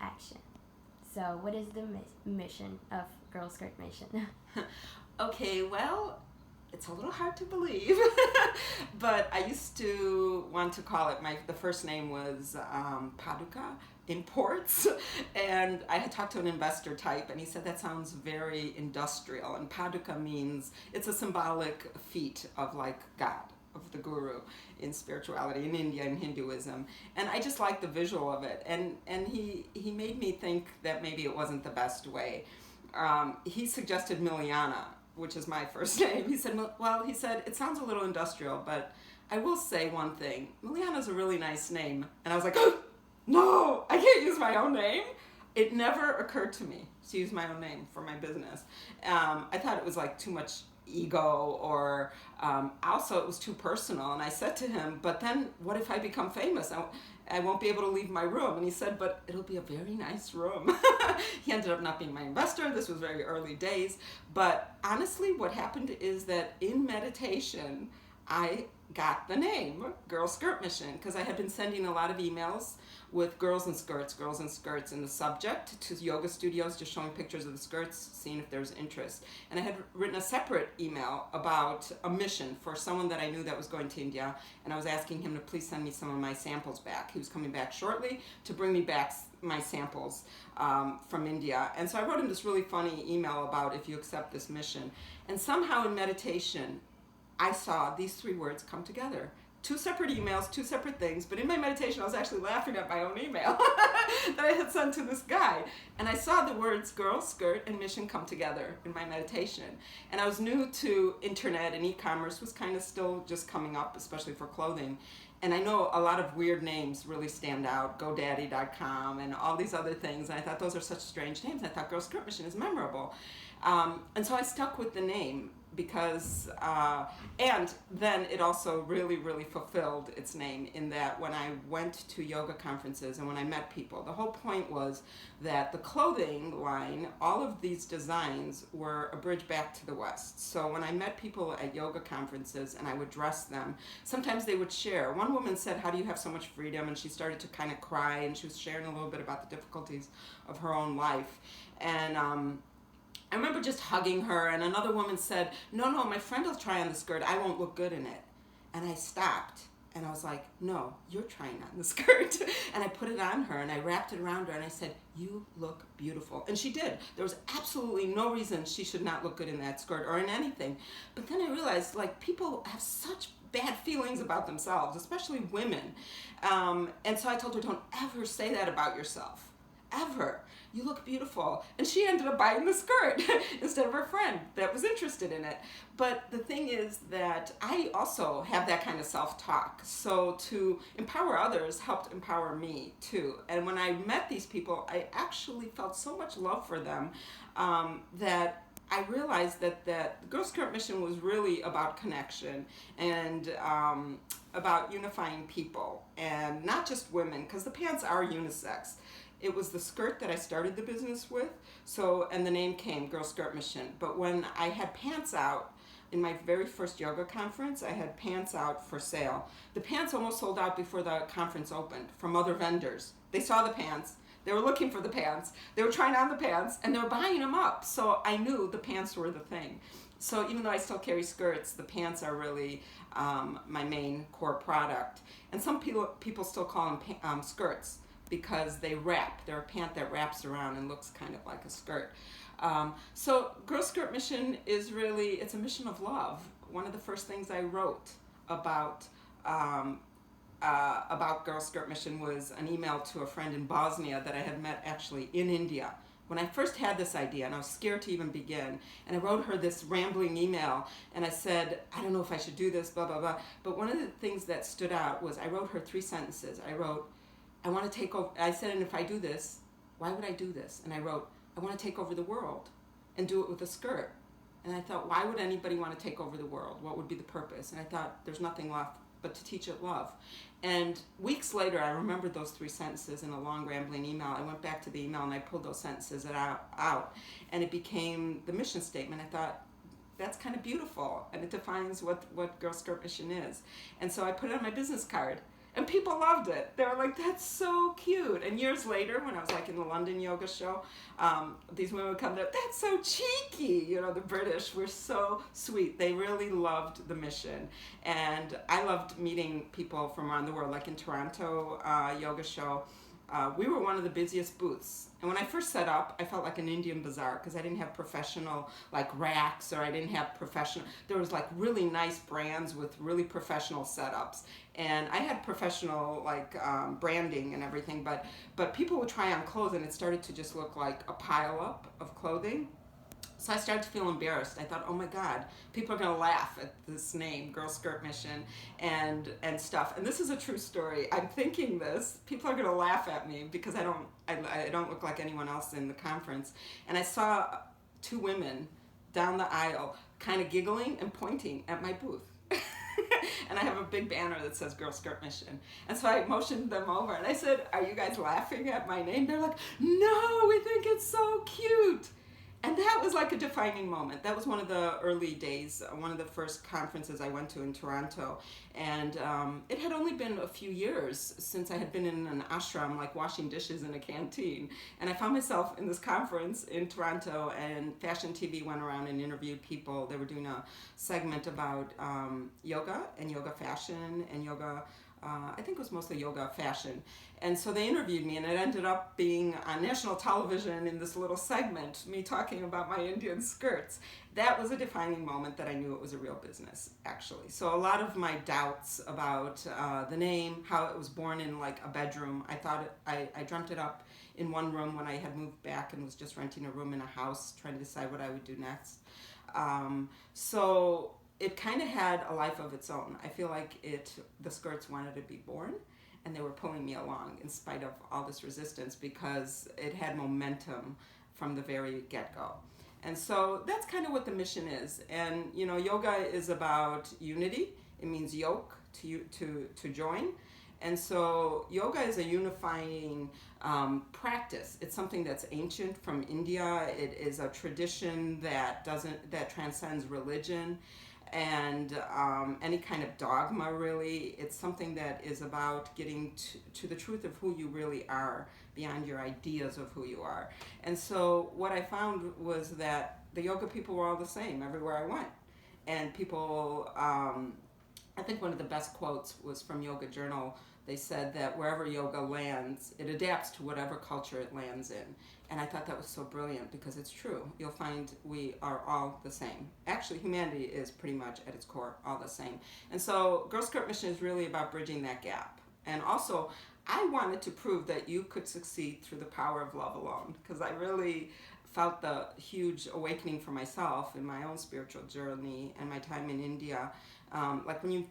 action. So what is the mission of Girl Skirt Mission? Okay, well, it's a little hard to believe, but I used to want to call it, the first name was Paducah Imports, and I had talked to an investor type, and he said that sounds very industrial, and Paducah means, it's a symbolic feet of like God, of the guru in spirituality, in India, in Hinduism, and I just liked the visual of it, and he made me think that maybe it wasn't the best way. He suggested MILIJANA, which is my first name. He said, it sounds a little industrial, but I will say one thing. MILIJANA is a really nice name. And I was like, oh, no, I can't use my own name. It never occurred to me to use my own name for my business. I thought it was like too much ego, or also it was too personal. And I said to him, but then what if I become famous? I won't be able to leave my room. And he said, but it'll be a very nice room. He ended up not being my investor. This was very early days. But honestly, what happened is that in meditation, I got the name Girl Skirt Mission, because I had been sending a lot of emails with girls in skirts in the subject to yoga studios, just showing pictures of the skirts, seeing if there's interest. And I had written a separate email about a mission for someone that I knew that was going to India, and I was asking him to please send me some of my samples back. He was coming back shortly to bring me back my samples from India. And so I wrote him this really funny email about if you accept this mission. And somehow in meditation, I saw these three words come together. Two separate emails, two separate things, but in my meditation I was actually laughing at my own email that I had sent to this guy. And I saw the words girl, skirt, and mission come together in my meditation. And I was new to internet, and e-commerce was kind of still just coming up, especially for clothing. And I know a lot of weird names really stand out, GoDaddy.com and all these other things. And I thought those are such strange names. I thought Girl Skirt Mission is memorable. And so I stuck with the name because, and then it also really, really fulfilled its name in that when I went to yoga conferences and when I met people, the whole point was that the clothing line, all of these designs were a bridge back to the West. So when I met people at yoga conferences and I would dress them, sometimes they would share. One woman said, how do you have so much freedom? And she started to kind of cry, and she was sharing a little bit about the difficulties of her own life. And I remember just hugging her, and another woman said, no, my friend will try on the skirt, I won't look good in it. And I stopped, and I was like, no, you're trying on the skirt. And I put it on her, and I wrapped it around her, and I said, you look beautiful. And she did. There was absolutely no reason she should not look good in that skirt or in anything. But then I realized, like, people have such bad feelings about themselves, especially women. And so I told her, don't ever say that about yourself. Ever. You look beautiful. And she ended up buying the skirt instead of her friend that was interested in it. But the thing is that I also have that kind of self-talk. So to empower others helped empower me too. And when I met these people, I actually felt so much love for them that I realized that the Girl Skirt Mission was really about connection and about unifying people, and not just women, because the pants are unisex. It was the skirt that I started the business with, and the name came, Girl Skirt Mission. But when I had pants out, in my very first yoga conference, I had pants out for sale. The pants almost sold out before the conference opened from other vendors. They saw the pants, they were looking for the pants, they were trying on the pants, and they were buying them up. So I knew the pants were the thing. So even though I still carry skirts, the pants are really my main core product. And some people still call them skirts, because they wrap. They're a pant that wraps around and looks kind of like a skirt. So Girl Skirt Mission is really, it's a mission of love. One of the first things I wrote about Girl Skirt Mission was an email to a friend in Bosnia that I had met actually in India. When I first had this idea, and I was scared to even begin, and I wrote her this rambling email, and I said, I don't know if I should do this, blah, blah, blah. But one of the things that stood out was I wrote her 3 sentences. I wrote, I want to take over, I said, and if I do this, why would I do this? And I wrote, I want to take over the world and do it with a skirt. And I thought, why would anybody want to take over the world? What would be the purpose? And I thought, there's nothing left but to teach it love. And weeks later, I remembered those 3 sentences in a long rambling email. I went back to the email and I pulled those sentences out, and it became the mission statement. I thought, that's kind of beautiful, and it defines what Girl Skirt Mission is. And so I put it on my business card. And people loved it. They were like, that's so cute. And years later, when I was like in the London yoga show, these women would come to, that's so cheeky. You know, the British were so sweet. They really loved the mission. And I loved meeting people from around the world, like in Toronto yoga show. We were one of the busiest booths. And when I first set up, I felt like an Indian bazaar because I didn't have professional like racks, or I didn't have professional, there was like really nice brands with really professional setups. And I had professional like branding and everything, but people would try on clothes and it started to just look like a pile up of clothing. So I started to feel embarrassed. I thought, oh my God, people are going to laugh at this name, Girl Skirt Mission, and stuff. And this is a true story. I'm thinking this. People are going to laugh at me because I don't look like anyone else in the conference. And I saw two women down the aisle kind of giggling and pointing at my booth. And I have a big banner that says Girl Skirt Mission. And so I motioned them over and I said, are you guys laughing at my name? They're like, no, we think it's so cute. And that was like a defining moment. That was one of the early days, one of the first conferences I went to in Toronto. And it had only been a few years since I had been in an ashram, like washing dishes in a canteen. And I found myself in this conference in Toronto, and Fashion TV went around and interviewed people. They were doing a segment about yoga and yoga fashion and yoga, I think it was mostly yoga fashion. And so they interviewed me, and it ended up being on national television in this little segment, me talking about my Indian skirts. That was a defining moment that I knew it was a real business, actually. So a lot of my doubts about the name, how it was born in like a bedroom, I dreamt it up in one room when I had moved back and was just renting a room in a house, trying to decide what I would do next. So it kind of had a life of its own. I feel like the skirts wanted to be born, and they were pulling me along in spite of all this resistance because it had momentum from the very get-go. And so that's kind of what the mission is. And you know, yoga is about unity. It means yoke, to join. And so yoga is a unifying practice. It's something that's ancient from India. It is a tradition that transcends religion and any kind of dogma, really. It's something that is about getting to the truth of who you really are beyond your ideas of who you are. And so what I found was that the yoga people were all the same everywhere I went. And people, I think one of the best quotes was from Yoga Journal. They said that wherever yoga lands, it adapts to whatever culture it lands in. And I thought that was so brilliant because it's true. You'll find we are all the same. Actually, humanity is pretty much at its core all the same. And so Girl Skirt Mission is really about bridging that gap. And also, I wanted to prove that you could succeed through the power of love alone, because I really felt the huge awakening for myself in my own spiritual journey and my time in India. Like when you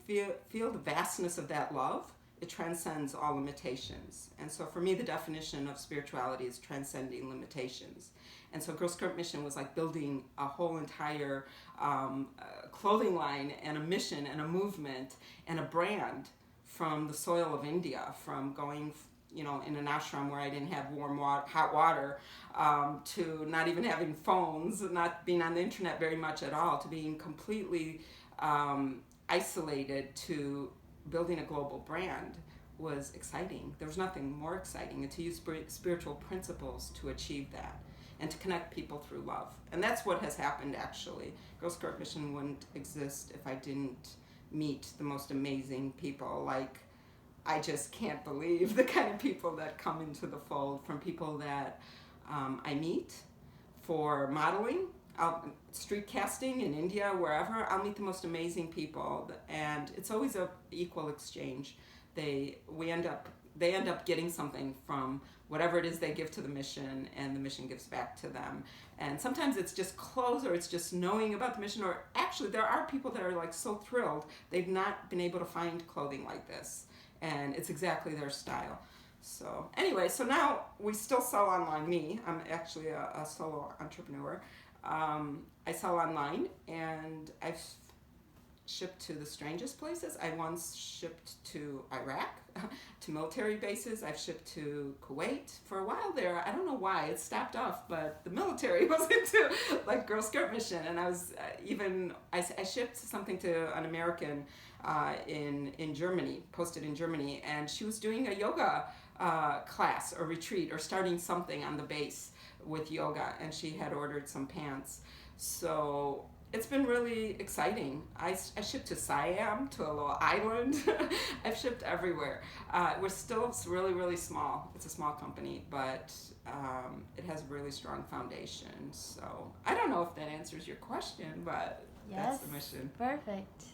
feel the vastness of that love, it transcends all limitations. And so for me, the definition of spirituality is transcending limitations. And so Girl Skirt Mission was like building a whole entire clothing line and a mission and a movement and a brand from the soil of India, from going, you know, in an ashram where I didn't have hot water, to not even having phones, not being on the internet very much at all, to being completely isolated, to building a global brand was exciting. There was nothing more exciting, and to use spiritual principles to achieve that and to connect people through love. And that's what has happened, actually. Girl Skirt Mission wouldn't exist if I didn't meet the most amazing people. Like, I just can't believe the kind of people that come into the fold, from people that I meet for modeling, street casting in India, wherever. I'll meet the most amazing people, and it's always an equal exchange. They end up getting something from whatever it is they give to the mission, and the mission gives back to them. And sometimes it's just clothes, or it's just knowing about the mission, or actually there are people that are like so thrilled they've not been able to find clothing like this, and it's exactly their style. So anyway, so now we still sell online. I'm actually a solo entrepreneur. I sell online, and I've shipped to the strangest places. I once shipped to Iraq, to military bases. I've shipped to Kuwait for a while there. I don't know why it stopped off, but the military was into like Girl Scout mission, and I was I shipped something to an American in Germany, posted in Germany, and she was doing a yoga class or retreat or starting something on the base with yoga, and she had ordered some pants. So it's been really exciting. I shipped to Siam, to a little island. I've shipped everywhere. We're still really, really small. It's a small company, but it has a really strong foundation. So I don't know if that answers your question, but Yes. that's the mission. Perfect.